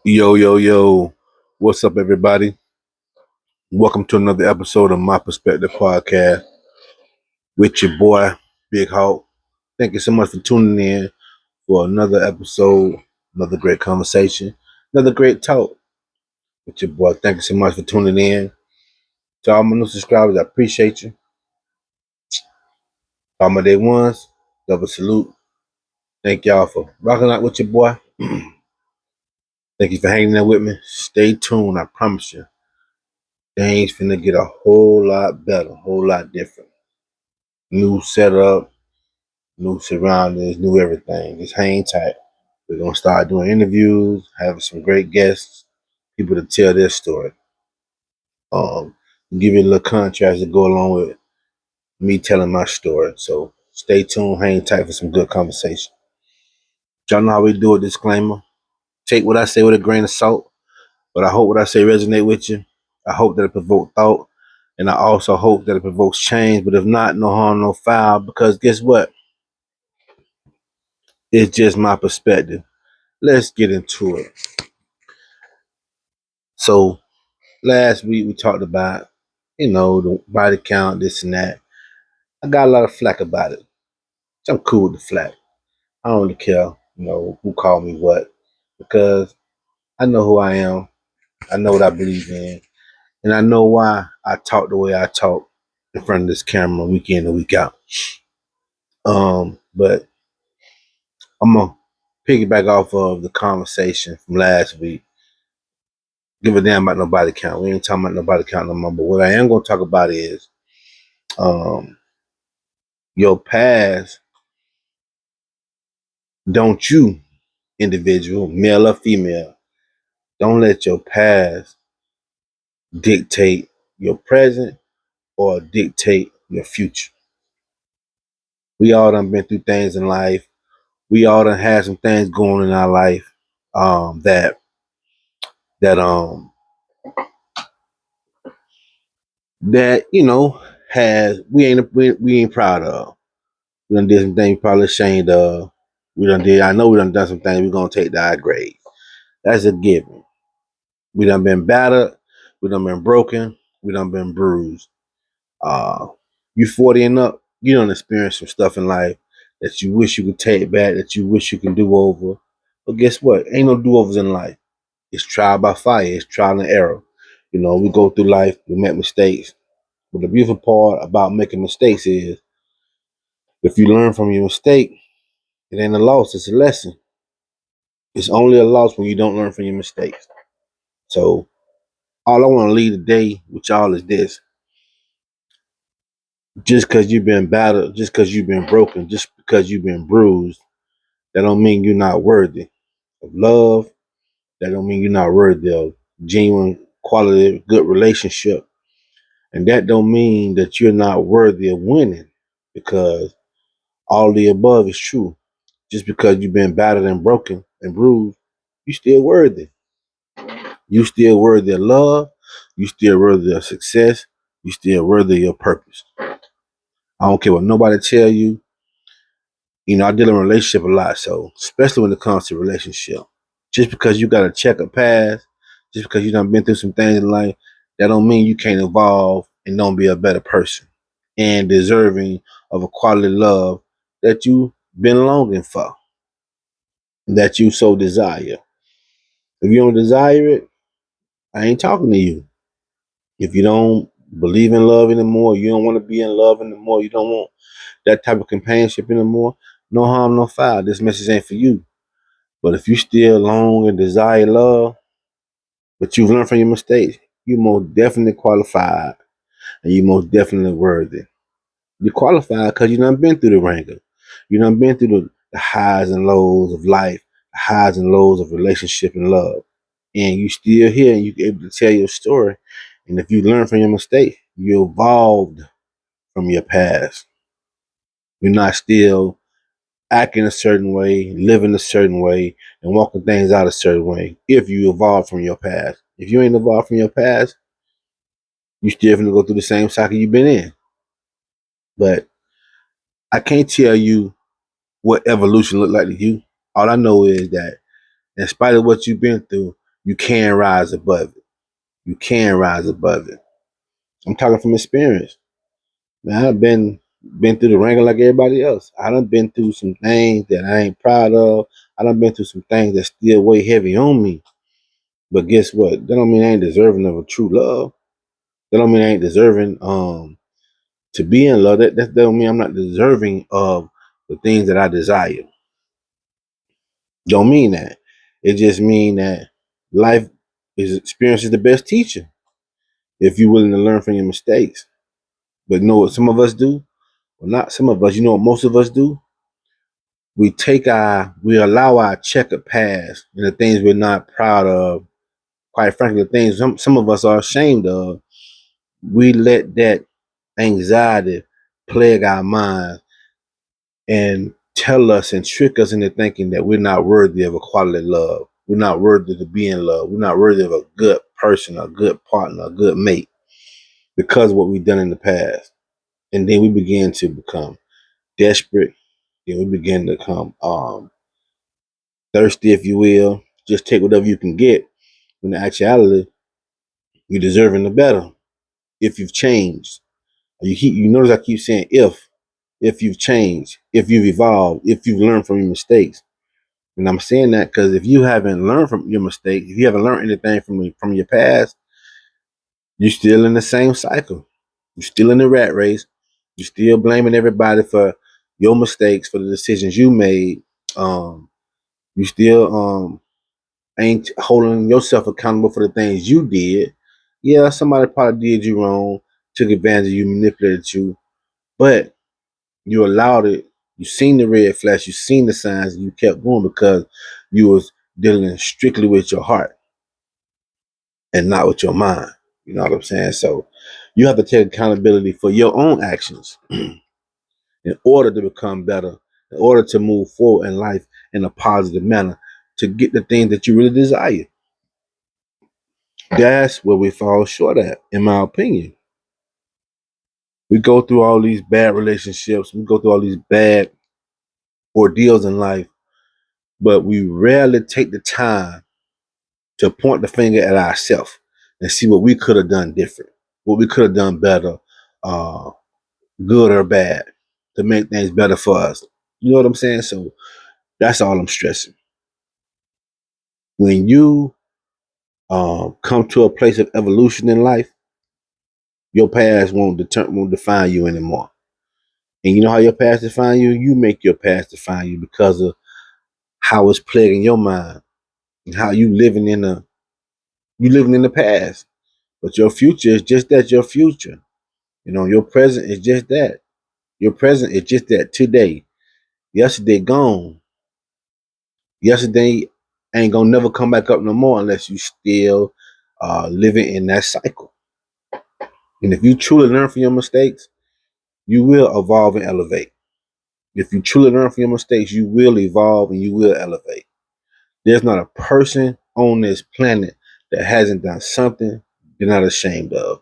Yo, yo, yo. What's up, everybody? Welcome to another episode of My Perspective Podcast with your boy, Big Hawk. Thank you so much for tuning in for another episode, another great conversation, another great talk with your boy. Thank you so much for tuning in. To all my new subscribers, I appreciate you. All my day ones, double salute. Thank y'all for rocking out with your boy. Thank you for hanging there with me. Stay tuned, I promise you. Things finna get a whole lot better, a whole lot different. New setup, new surroundings, new everything. Just hang tight. We're gonna start doing interviews, having some great guests, people to tell their story. Um, Give you a little contrast to go along with me telling my story. So stay tuned, hang tight for some good conversation. Y'all know how we do a disclaimer. Take what I say with a grain of salt, but I hope what I say resonate with you. I hope that it provokes thought, and I also hope that it provokes change. But if not, no harm, no foul. Because guess what? It's just my perspective. Let's get into it. So last week we talked about, the body count, this and that. I got a lot of flack about it. So I'm cool with the flack. I don't really care, who called me what, because I know who I am. I know what I believe in, and I know why I talk the way I talk in front of this camera week in and week out. But I'm gonna piggyback off of the conversation from last week. Give a damn about nobody count. We ain't talking about nobody count no more. But what I am gonna talk about is um your past. Don't you, individual, male or female, don't let your past dictate your present or dictate your future. We all done been through things in life. We all done had some things going in our life that that that has we ain't proud of. We done did some things we probably ashamed of. I know we done some things we're gonna take to our grave. That's a given. We done been battered, we done been broken, we done been bruised. Uh, you 40 and up, you done experienced some stuff in life that you wish you could take back, that you wish you can do over. But guess what? Ain't no do-overs in life. It's trial by fire. It's trial and error. We go through life, we make mistakes. But the beautiful part about making mistakes is if you learn from your mistake, it ain't a loss, it's a lesson. It's only a loss when you don't learn from your mistakes. So all I want to leave today with y'all is this. Just because you've been battered, just because you've been broken, just because you've been bruised, that don't mean you're not worthy of love. That don't mean you're not worthy of genuine, quality, good relationship. And that don't mean that you're not worthy of winning, because all the above is true. Just because you've been battered and broken and bruised, you still worthy. You still worthy of love. You still worthy of success. You still worthy of your purpose. I don't care what nobody tell you. I deal in relationship a lot, so especially when it comes to relationship. Just because you got a checkered past, just because you done been through some things in life, that don't mean you can't evolve and don't be a better person and deserving of a quality love that you been longing for, that you so desire. If you don't desire it, I ain't talking to you. If you don't believe in love anymore, you don't want to be in love anymore, you don't want that type of companionship anymore, no harm, no foul. This message ain't for you. But if you still long and desire love, but you've learned from your mistakes, you most definitely qualified and you most definitely worthy. You qualified because you done been through the ringer. You done been through the highs and lows of life, the highs and lows of relationship and love. And you still here and you able to tell your story. And if you learn from your mistake, you evolved from your past. You're not still acting a certain way, living a certain way, and walking things out a certain way if you evolve from your past. If you ain't evolved from your past, you still gonna go through the same cycle you've been in. But I can't tell you what evolution looked like to you. All I know is that in spite of what you've been through, you can rise above it. You can rise above it. I'm talking from experience. Man, I've been through the wringer like everybody else. I done been through some things that I ain't proud of. I done been through some things that still weigh heavy on me. But guess what? That don't mean I ain't deserving of a true love. That don't mean I ain't deserving to be in love. That don't mean I'm not deserving of the things that I desire. Don't mean that. It just mean that life experience is the best teacher if you're willing to learn from your mistakes. But know what some of us do? Well, not some of us. You know what most of us do? We allow our checkered past and the things we're not proud of. Quite frankly, the things some of us are ashamed of. We let that anxiety plague our minds and tell us and trick us into thinking that we're not worthy of a quality love. We're not worthy to be in love. We're not worthy of a good person, a good partner, a good mate because of what we've done in the past. And then we begin to become desperate. Then we begin to become thirsty, if you will. Just take whatever you can get. When in actuality, you're deserving the better if you've changed. You notice I keep saying if you've changed, if you've evolved, if you've learned from your mistakes. And I'm saying that because if you haven't learned from your mistakes, if you haven't learned anything from your past, you're still in the same cycle. You're still in the rat race. You're still blaming everybody for your mistakes, for the decisions you made. You still ain't holding yourself accountable for the things you did. Yeah, somebody probably did you wrong, took advantage of you, manipulated you, but you allowed it. You seen the red flash, you seen the signs, and you kept going because you was dealing strictly with your heart and not with your mind. You know what I'm saying? So you have to take accountability for your own actions in order to become better, in order to move forward in life in a positive manner, to get the things that you really desire. That's where we fall short at, in my opinion. We go through all these bad relationships, we go through all these bad ordeals in life, but we rarely take the time to point the finger at ourselves and see what we could have done different, what we could have done better, uh, good or bad, to make things better for us. You know what I'm saying? So that's all I'm stressing. When you come to a place of evolution in life, your past won't define you anymore. And you know how your past define you? You make your past define you because of how it's plaguing your mind and how you living in the past. But your future is just that, your future. You know, your present is just that. Your present is just that today. Yesterday gone. Yesterday ain't gonna never come back up no more unless you still living in that cycle. And if you truly learn from your mistakes, you will evolve and elevate. If you truly learn from your mistakes, you will evolve and you will elevate. There's not a person on this planet that hasn't done something they're not ashamed of.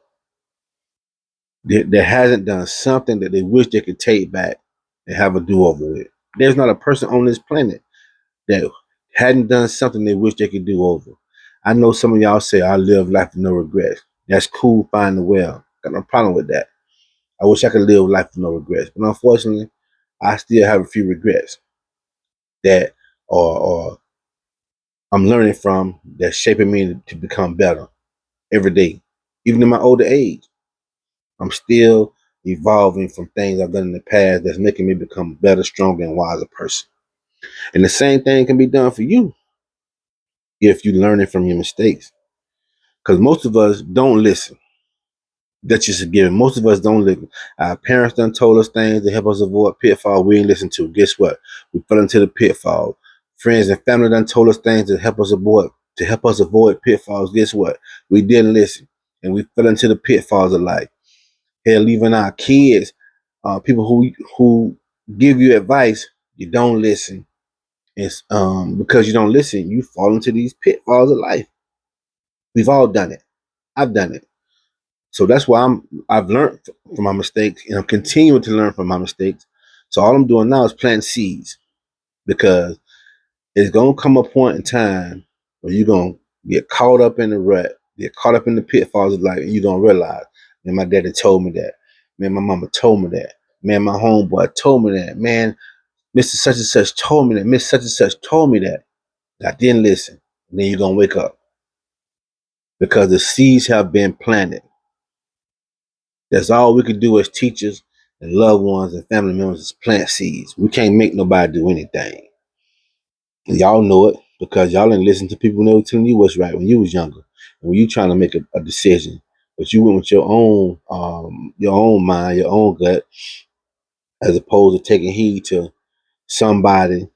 That hasn't done something that they wish they could take back and have a do-over with. There's not a person on this planet that hadn't done something they wish they could do over. I know some of y'all say I live life with no regrets. That's cool, fine and well. Got no problem with that. I wish I could live life with no regrets. But unfortunately, I still have a few regrets that are I'm learning from, that's shaping me to become better every day. Even in my older age, I'm still evolving from things I've done in the past that's making me become a better, stronger, and wiser person. And the same thing can be done for you if you're learning from your mistakes. Because most of us don't listen. That's just a given. Most of us don't listen. Our parents done told us things to help us avoid pitfall we ain't listen to. Guess what? We fell into the pitfall. Friends and family done told us things to help us avoid pitfalls. Guess what? We didn't listen. And we fell into the pitfalls of life. Hell, even our kids, people who give you advice, you don't listen. It's because you don't listen, you fall into these pitfalls of life. We've all done it. I've done it. So that's why I've learned from my mistakes and I'm continuing to learn from my mistakes. So all I'm doing now is planting seeds because it's gonna come a point in time where you're gonna Get caught up in the rut, get caught up in the pitfalls of life, and you don't realize, man, my daddy told me that. Man, my mama told me that. Man, my homeboy told me that. Man, Mr. Such and Such told me that. Miss Such and Such told me that. I didn't listen. And then you're gonna wake up. Because the seeds have been planted. That's all we can do as teachers and loved ones and family members is plant seeds. We can't make nobody do anything. And y'all know it because y'all didn't listen to people when they were telling you what's right when you was younger. And when you trying to make a decision. But you went with your own mind, your own gut, as opposed to taking heed to somebody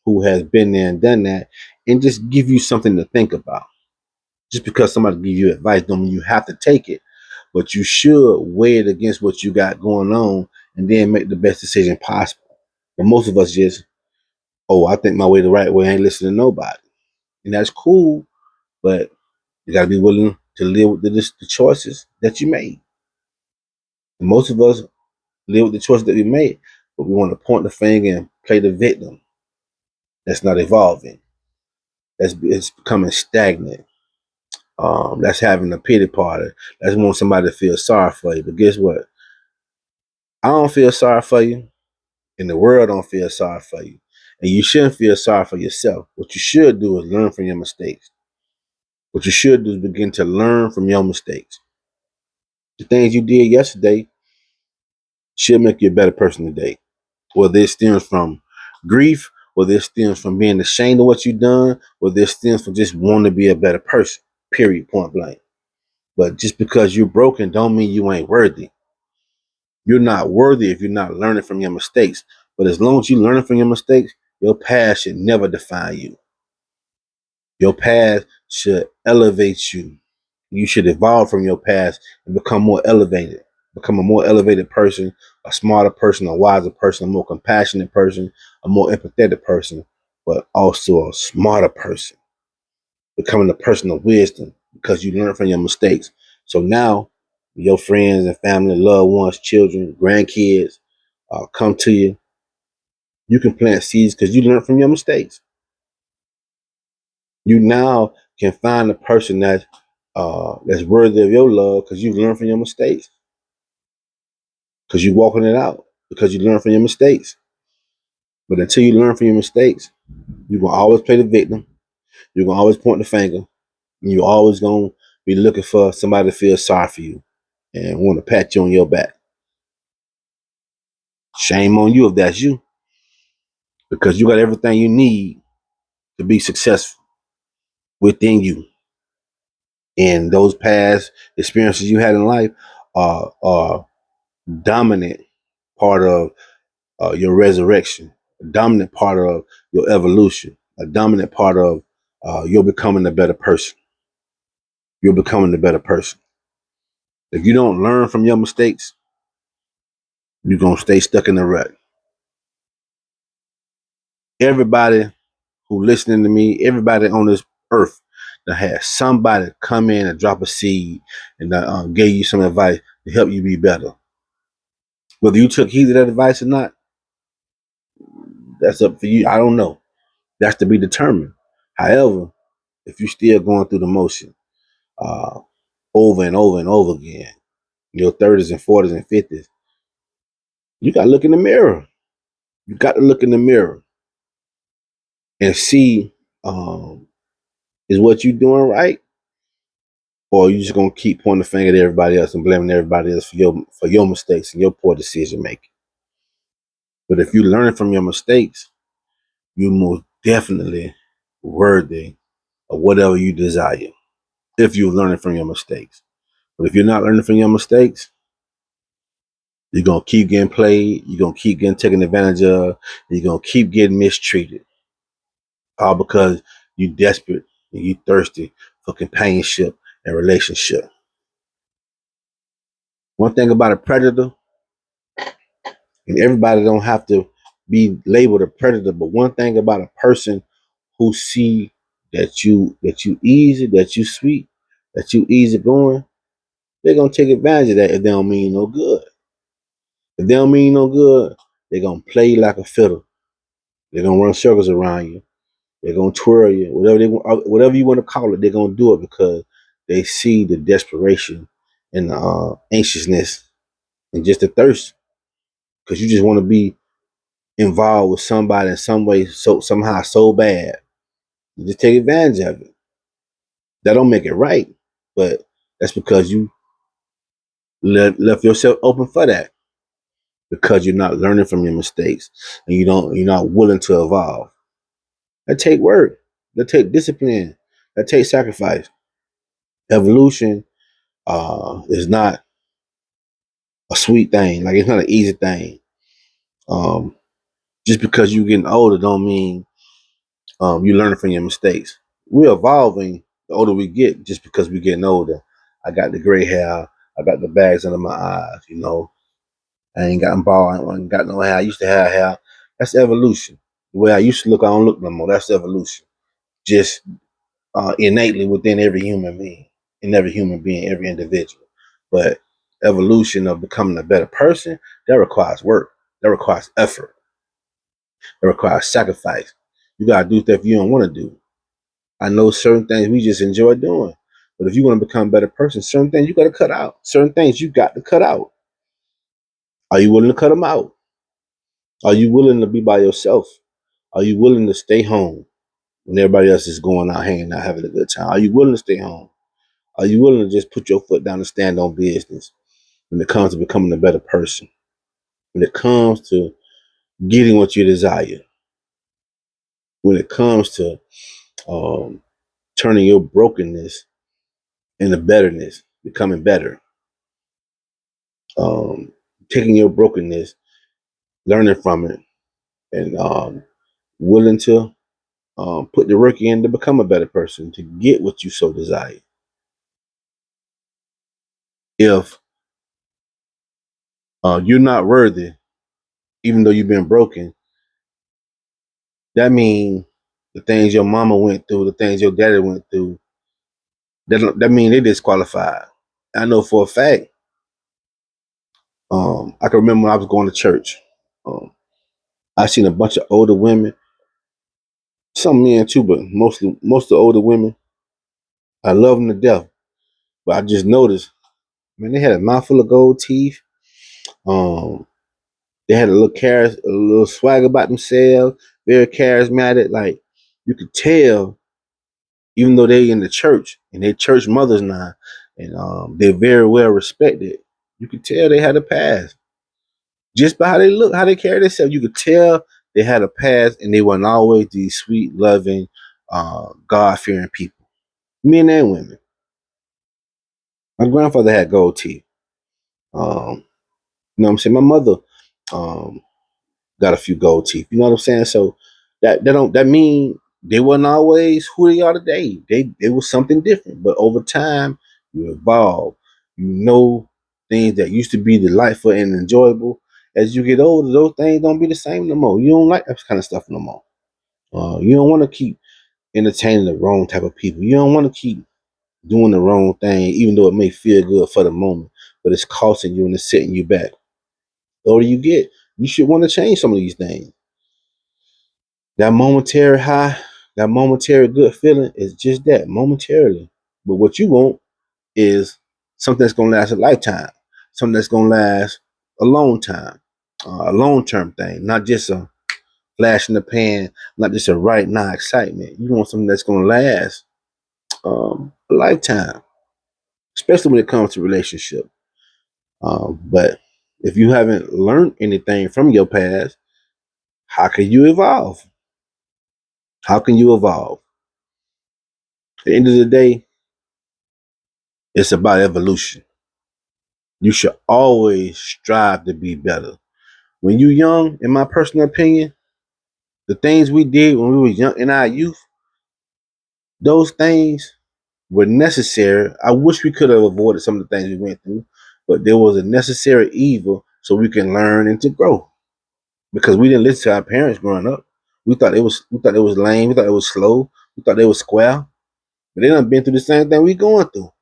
who has been there and done that and just give you something to think about. Just because somebody give you advice don't mean you have to take it. But you should weigh it against what you got going on and then make the best decision possible. But most of us just, oh, I think my way the right way, I ain't listening to nobody. And that's cool, but you gotta be willing to live with the choices that you made. And most of us live with the choices that we made, but we want to point the finger and play the victim. That's not evolving. It's becoming stagnant. That's having a pity party. That's wanting somebody to feel sorry for you. But guess what? I don't feel sorry for you, and the world don't feel sorry for you. And you shouldn't feel sorry for yourself. What you should do is learn from your mistakes. What you should do is begin to learn from your mistakes. The things you did yesterday should make you a better person today. Whether it stems from grief, whether it stems from being ashamed of what you've done, whether it stems from just wanting to be a better person, period, point blank. But just because you're broken don't mean you ain't worthy. You're not worthy if you're not learning from your mistakes. But as long as you're learning from your mistakes, your past should never define you. Your past should elevate you. You should evolve from your past and become more elevated. Become a more elevated person, a smarter person, a wiser person, a more compassionate person, a more empathetic person, but also a smarter person. Becoming a person of wisdom because you learn from your mistakes. So now, your friends and family, loved ones, children, grandkids come to you. You can plant seeds because you learn from your mistakes. You now can find a person that's worthy of your love because you learn from your mistakes. Because you're walking it out. Because you learn from your mistakes. But until you learn from your mistakes, you're gonna always play the victim. You're gonna always point the finger. And you're always gonna be looking for somebody to feel sorry for you and want to pat you on your back. Shame on you if that's you. Because you got everything you need to be successful within you. And those past experiences you had in life are dominant part of your resurrection, a dominant part of your evolution, a dominant part of you're becoming a better person. You're becoming a better person. If you don't learn from your mistakes, you're going to stay stuck in the rut. Everybody who listening to me, everybody on this earth that has somebody come in and drop a seed and gave you some advice to help you be better. Whether you took heed of that advice or not, that's up for you. I don't know. That's to be determined. However, if you're still going through the motion uh, over and over and over again, your 30s and 40s and 50s, you got to look in the mirror. You got to look in the mirror and see is what you doing right, or you just gonna keep pointing the finger at everybody else and blaming everybody else for your mistakes and your poor decision making. But if you learn from your mistakes, you most definitely worthy of whatever you desire. If you're learning from your mistakes, but if you're not learning from your mistakes, you're gonna keep getting played. You're gonna keep getting taken advantage of. You're gonna keep getting mistreated, all because you desperate and you thirsty for companionship and relationship. One thing about a predator, and everybody don't have to be labeled a predator, but one thing about a person who see that you easy, that you sweet, that you easy going, they're gonna take advantage of that if they don't mean no good. If they don't mean no good, they're gonna play like a fiddle. They're gonna run circles around you. They're gonna twirl you, whatever you want to call it. They're gonna do it because they see the desperation and the anxiousness and just the thirst. Because you just want to be involved with somebody in some way, so somehow so bad. You just take advantage of it. That don't make it right, but that's because you left yourself open for that. Because you're not learning from your mistakes and you're not willing to evolve. That take work. That take discipline. That take sacrifice. Evolution is not a sweet thing. Like it's not an easy thing. Um, just because you're getting older don't mean you're learning from your mistakes. We're evolving the older we get just because we're getting older. I got the gray hair. I got the bags under my eyes. I ain't gotten bald. I ain't got no hair. I used to have hair. That's evolution. The way I used to look, I don't look no more. That's evolution. Just innately within every human being, every individual. But evolution of becoming a better person, that requires work. That requires effort. That requires sacrifice. You gotta do stuff you don't want to do. I know certain things we just enjoy doing. But if you want to become a better person, certain things you got to cut out. Certain things you got to cut out. Are you willing to cut them out? Are you willing to be by yourself? Are you willing to stay home when everybody else is going out, hanging out, having a good time? Are you willing to stay home? Are you willing to just put your foot down and stand on business when it comes to becoming a better person? When it comes to getting what you desire? When it comes to um, turning your brokenness into betterness, becoming better? Um, Taking your brokenness, learning from it, and willing to put the work in to become a better person, to get what you so desire. If you're not worthy, even though you've been broken, that means the things your mama went through, the things your daddy went through, that means they disqualified. I know for a fact. I can remember when I was going to church. Um, I seen a bunch of older women, some men too, but most of the older women. I love them to death, but I just noticed, man, they had a mouthful of gold teeth. Um, they had a little swag about themselves, very charismatic. Like you could tell, even though they in the church and they church mothers now, and they're very well respected. You could tell they had a past just by how they look, how they carry themselves. You could tell they had a past, and they weren't always these sweet, loving, God fearing people, men and women. My grandfather had gold teeth. You know what I'm saying? My mother um, got a few gold teeth. You know what I'm saying? So that mean they wasn't always who they are today. They was something different. But over time, you evolve. You know things that used to be delightful and enjoyable. As you get older, those things don't be the same no more. You don't like that kind of stuff no more. You don't want to keep entertaining the wrong type of people. You don't want to keep doing the wrong thing, even though it may feel good for the moment, but it's costing you and it's setting you back. The older you get, you should want to change some of these things. That momentary high, that momentary good feeling is just that, momentarily. But what you want is something that's going to last a lifetime, something that's going to last a long time, a long term thing, not just a flash in the pan, not just a right now excitement. You want something that's going to last a lifetime, especially when it comes to relationship. But if you haven't learned anything from your past, how can you evolve? How can you evolve? At the end of the day, it's about evolution. You should always strive to be better. When you're young, in my personal opinion, the things we did when we were young in our youth, those things were necessary. I wish we could have avoided some of the things we went through, but there was a necessary evil so we can learn and to grow. Because we didn't listen to our parents growing up. We thought it was lame, we thought it was slow, we thought they was square. But they done been through the same thing we going through.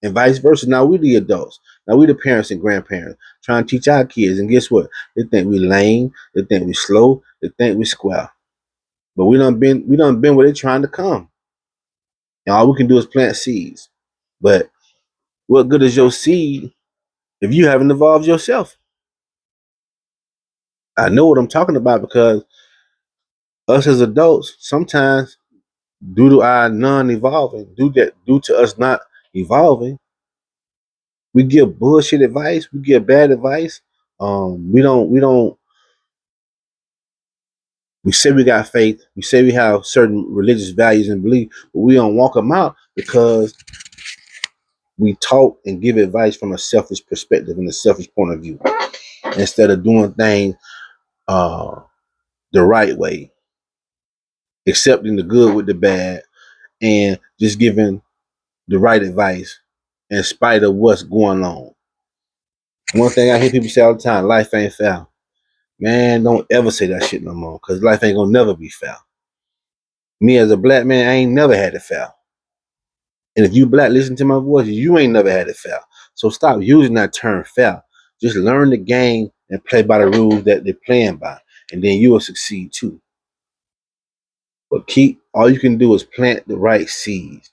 And vice versa. Now we the adults. Now we the parents and grandparents trying to teach our kids. And guess what? They think we lame. They think we slow. They think we square. But we done been where they trying to come. And all we can do is plant seeds. But what good is your seed if you haven't evolved yourself? I know what I'm talking about because us as adults, sometimes due to our non-evolving, due to us not evolving, we give bullshit advice, we give bad advice. We say we got faith, we say we have certain religious values and beliefs, but we don't walk them out because we talk and give advice from a selfish perspective and a selfish point of view instead of doing things uh, the right way, accepting the good with the bad, and just giving the right advice in spite of what's going on. One thing I hear people say all the time: life ain't fair. Man, don't ever say that shit no more, because life ain't gonna never be fair. Me as a black man, I ain't never had it fair. And if you black, listen to my voice, you ain't never had it fair. So stop using that term fair. Just learn the game and play by the rules that they're playing by, and then you will succeed too. But all you can do is plant the right seeds.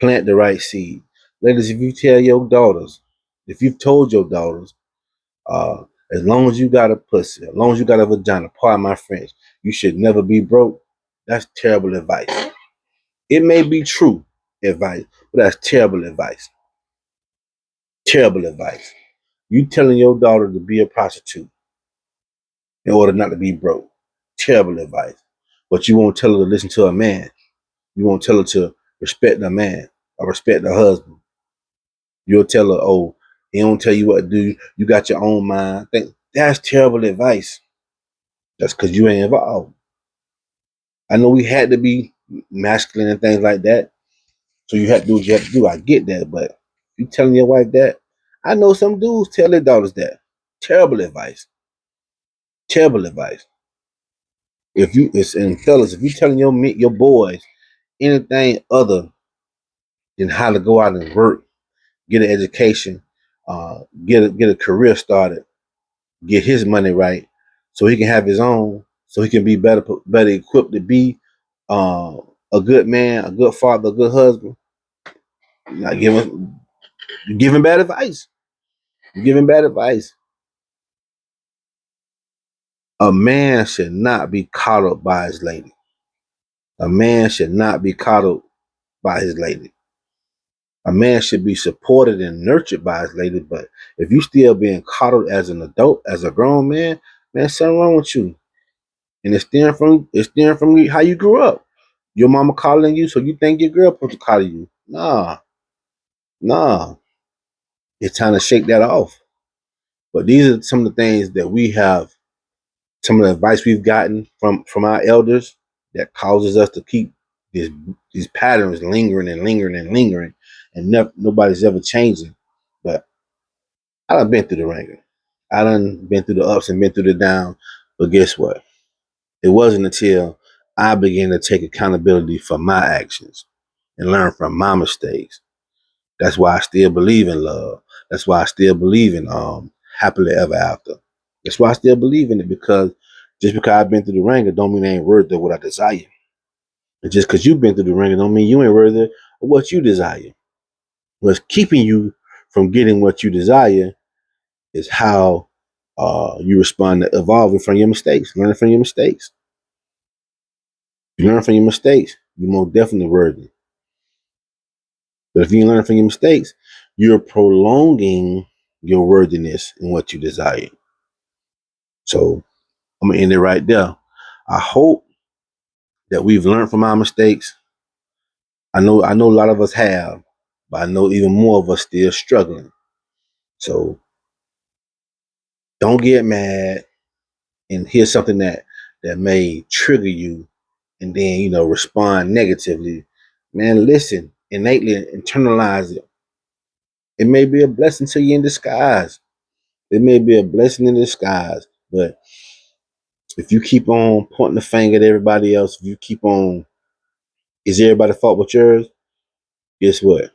Plant the right seed. Ladies, if you tell your daughters, if you've told your daughters, uh, as long as you got a pussy, as long as you got a vagina, pardon my French, you should never be broke. That's terrible advice. It may be true advice, but that's terrible advice. Terrible advice. You telling your daughter to be a prostitute in order not to be broke. Terrible advice. But you won't tell her to listen to a man. You won't tell her to respect a man or respect her husband. You'll tell her, oh, he don't tell you what to do. You got your own mind. That's terrible advice. That's because you ain't involved. I know we had to be masculine and things like that. So you have to do what you have to do. I get that. But you telling your wife that, I know some dudes tell their daughters that. Terrible advice. Terrible advice. And fellas, if you telling your boys anything other than how to go out and work, get an education, get a career started, get his money right, so he can have his own, so he can be better equipped to be uh, a good man, a good father, a good husband. You're not giving bad advice. You're giving bad advice. A man should not be coddled by his lady. A man should not be coddled by his lady. A man should be supported and nurtured by his lady, but if you still being coddled as an adult, as a grown man, something wrong with you. And it's steering from how you grew up. Your mama coddling you, so you think your girl supposed to coddle you. Nah, nah. It's time to shake that off. But these are some of the things that we have, some of the advice we've gotten from our elders that causes us to keep these patterns lingering and lingering and lingering, and nobody's ever changing. But I done been through the ringer. I done been through the ups and been through the downs. But guess what? It wasn't until I began to take accountability for my actions and learn from my mistakes. That's why I still believe in love. That's why I still believe in happily ever after. That's why I still believe in it, because just because I've been through the ringer don't mean I ain't worthy of what I desire. And just because you've been through the ringer don't mean you ain't worthy of what you desire. What's keeping you from getting what you desire is how you respond to evolving from your mistakes, learning from your mistakes. You learn from your mistakes, you're more definitely worthy. But if you learn from your mistakes, you're prolonging your worthiness in what you desire. So I'm gonna end it right there. I hope that we've learned from our mistakes. I know a lot of us have, but I know even more of us still struggling. So don't get mad and hear something that may trigger you and then respond negatively. Man, listen, innately internalize it. It may be a blessing to you in disguise. It may be a blessing in disguise, but if you keep on pointing the finger at everybody else, if you keep on, is everybody's fault but yours? Guess what?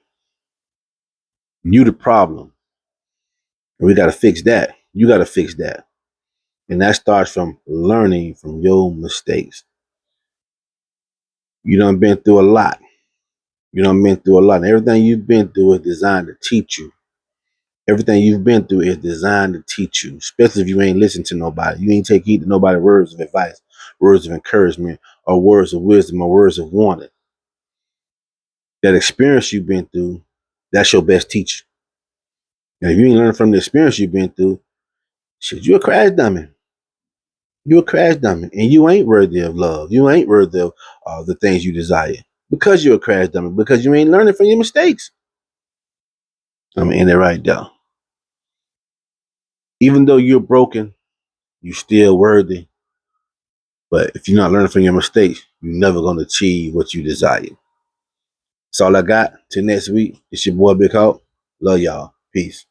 You the problem. And we got to fix that. You got to fix that. And that starts from learning from your mistakes. You done been through a lot. You done been through a lot. And everything you've been through is designed to teach you. Everything you've been through is designed to teach you, especially if you ain't listen to nobody. You ain't take heed to nobody's words of advice, words of encouragement, or words of wisdom, or words of warning. That experience you've been through, that's your best teacher. And if you ain't learning from the experience you've been through, shit, you a crash dummy. You a crash dummy. And you ain't worthy of love. You ain't worthy of the things you desire. Because you're a crash dummy. Because you ain't learning from your mistakes. I'm gonna end it right there. Even though you're broken, you still worthy. But if you're not learning from your mistakes, you're never gonna achieve what you desire. That's all I got. Till next week. It's your boy Big Hawk. Love y'all. Peace.